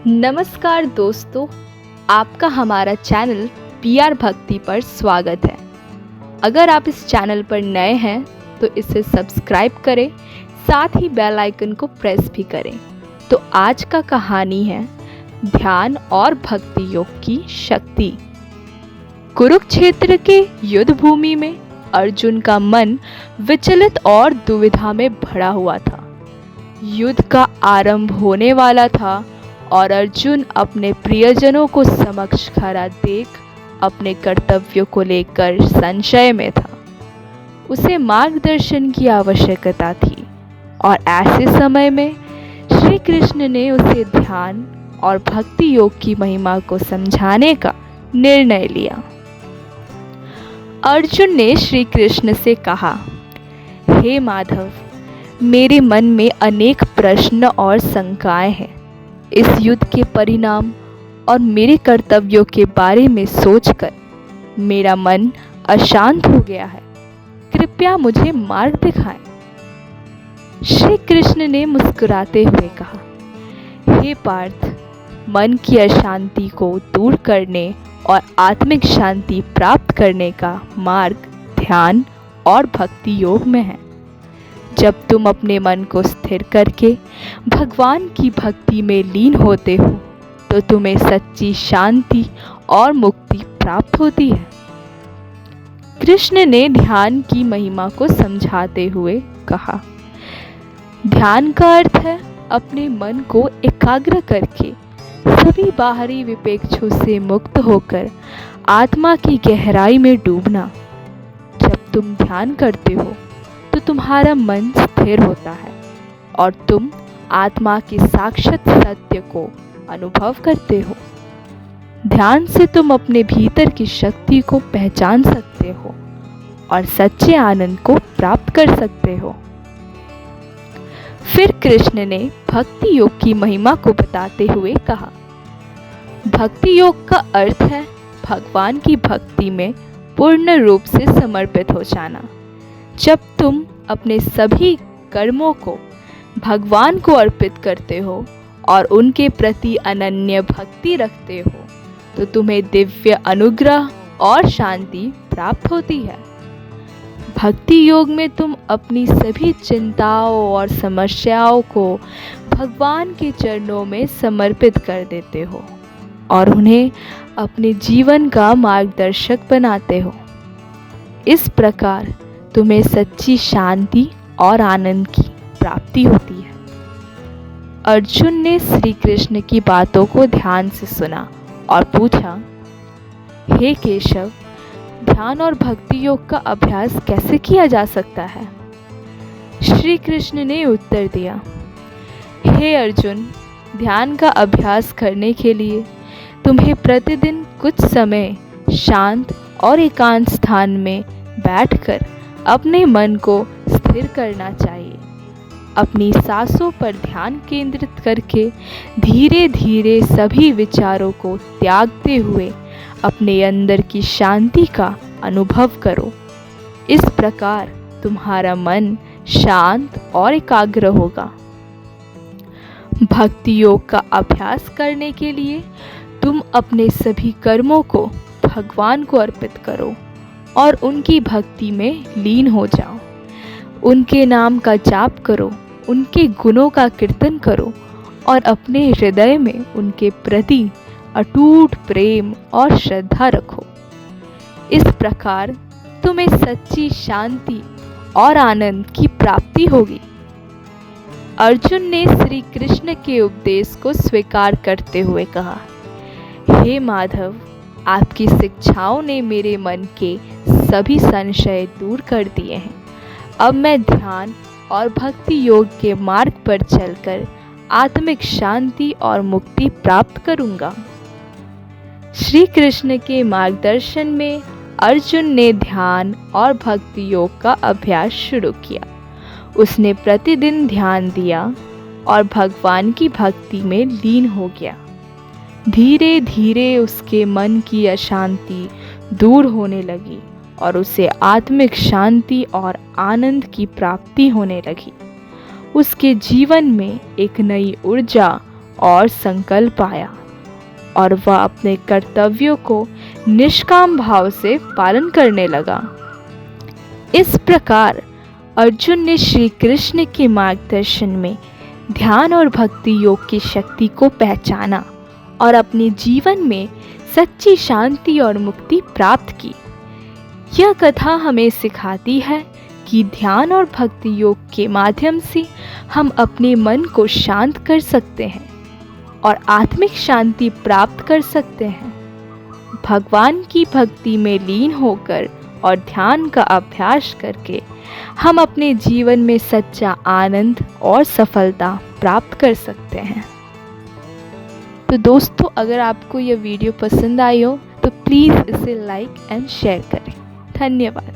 नमस्कार दोस्तों, आपका हमारा चैनल पीआर भक्ति पर स्वागत है। अगर आप इस चैनल पर नए हैं तो इसे सब्सक्राइब करें, साथ ही बेल आइकन को प्रेस भी करें। तो आज का कहानी है ध्यान और भक्ति योग की शक्ति। कुरुक्षेत्र के युद्ध भूमि में अर्जुन का मन विचलित और दुविधा में भरा हुआ था। युद्ध का आरंभ होने वाला था और अर्जुन अपने प्रियजनों को समक्ष खड़ा देख अपने कर्तव्यों को लेकर संशय में था। उसे मार्गदर्शन की आवश्यकता थी और ऐसे समय में श्री कृष्ण ने उसे ध्यान और भक्ति योग की महिमा को समझाने का निर्णय लिया। अर्जुन ने श्री कृष्ण से कहा, हे माधव, मेरे मन में अनेक प्रश्न और शंकाएं हैं। इस युद्ध के परिणाम और मेरे कर्तव्यों के बारे में सोचकर मेरा मन अशांत हो गया है। कृपया मुझे मार्ग दिखाएं। श्री कृष्ण ने मुस्कुराते हुए कहा, हे पार्थ, मन की अशांति को दूर करने और आत्मिक शांति प्राप्त करने का मार्ग ध्यान और भक्ति योग में है। जब तुम अपने मन को स्थिर करके भगवान की भक्ति में लीन होते हो तो तुम्हें सच्ची शांति और मुक्ति प्राप्त होती है। कृष्ण ने ध्यान की महिमा को समझाते हुए कहा, ध्यान का अर्थ है अपने मन को एकाग्र करके सभी बाहरी विपेक्षों से मुक्त होकर आत्मा की गहराई में डूबना। जब तुम ध्यान करते हो तो तुम्हारा मन स्थिर होता है और तुम आत्मा के साक्षात सत्य को अनुभव करते हो। ध्यान से तुम अपने भीतर की शक्ति को पहचान सकते हो और सच्चे आनंद को प्राप्त कर सकते हो। फिर कृष्ण ने भक्ति योग की महिमा को बताते हुए कहा, भक्ति योग का अर्थ है भगवान की भक्ति में पूर्ण रूप से समर्पित हो जाना। जब तुम अपने सभी कर्मों को भगवान को अर्पित करते हो और उनके प्रति अनन्य भक्ति रखते हो तो तुम्हें दिव्य अनुग्रह और शांति प्राप्त होती है। भक्ति योग में तुम अपनी सभी चिंताओं और समस्याओं को भगवान के चरणों में समर्पित कर देते हो और उन्हें अपने जीवन का मार्गदर्शक बनाते हो। इस प्रकार तुम्हें सच्ची शांति और आनंद की प्राप्ति होती है। अर्जुन ने श्री कृष्ण की बातों को ध्यान से सुना और पूछा, हे केशव, ध्यान और भक्ति योग का अभ्यास कैसे किया जा सकता है? श्री कृष्ण ने उत्तर दिया, हे अर्जुन, ध्यान का अभ्यास करने के लिए तुम्हें प्रतिदिन कुछ समय शांत और एकांत स्थान में बैठकर अपने मन को स्थिर करना चाहिए। अपनी सांसों पर ध्यान केंद्रित करके धीरे धीरे सभी विचारों को त्यागते हुए अपने अंदर की शांति का अनुभव करो। इस प्रकार तुम्हारा मन शांत और एकाग्र होगा। भक्ति योग का अभ्यास करने के लिए तुम अपने सभी कर्मों को भगवान को अर्पित करो और उनकी भक्ति में लीन हो जाओ। उनके नाम का जाप करो, उनके गुणों का कीर्तन करो और अपने हृदय में उनके प्रति अटूट प्रेम और श्रद्धा रखो। इस प्रकार तुम्हें सच्ची शांति और आनंद की प्राप्ति होगी। अर्जुन ने श्री कृष्ण के उपदेश को स्वीकार करते हुए कहा, हे माधव, आपकी शिक्षाओं ने मेरे मन के सभी संशय दूर कर दिए हैं। अब मैं ध्यान और भक्ति योग के मार्ग पर चलकर आत्मिक शांति और मुक्ति प्राप्त करूंगा। श्री कृष्ण के मार्गदर्शन में अर्जुन ने ध्यान और भक्ति योग का अभ्यास शुरू किया। उसने प्रतिदिन ध्यान दिया और भगवान की भक्ति में लीन हो गया। धीरे धीरे उसके मन की अशांति दूर होने लगी और उसे आत्मिक शांति और आनंद की प्राप्ति होने लगी। उसके जीवन में एक नई ऊर्जा और संकल्प आया और वह अपने कर्तव्यों को निष्काम भाव से पालन करने लगा। इस प्रकार अर्जुन ने श्री कृष्ण के मार्गदर्शन में ध्यान और भक्ति योग की शक्ति को पहचाना और अपने जीवन में सच्ची शांति और मुक्ति प्राप्त की। यह कथा हमें सिखाती है कि ध्यान और भक्ति योग के माध्यम से हम अपने मन को शांत कर सकते हैं और आत्मिक शांति प्राप्त कर सकते हैं। भगवान की भक्ति में लीन होकर और ध्यान का अभ्यास करके हम अपने जीवन में सच्चा आनंद और सफलता प्राप्त कर सकते हैं। तो दोस्तों, अगर आपको यह वीडियो पसंद आई हो तो प्लीज़ इसे लाइक एंड शेयर करें। धन्यवाद।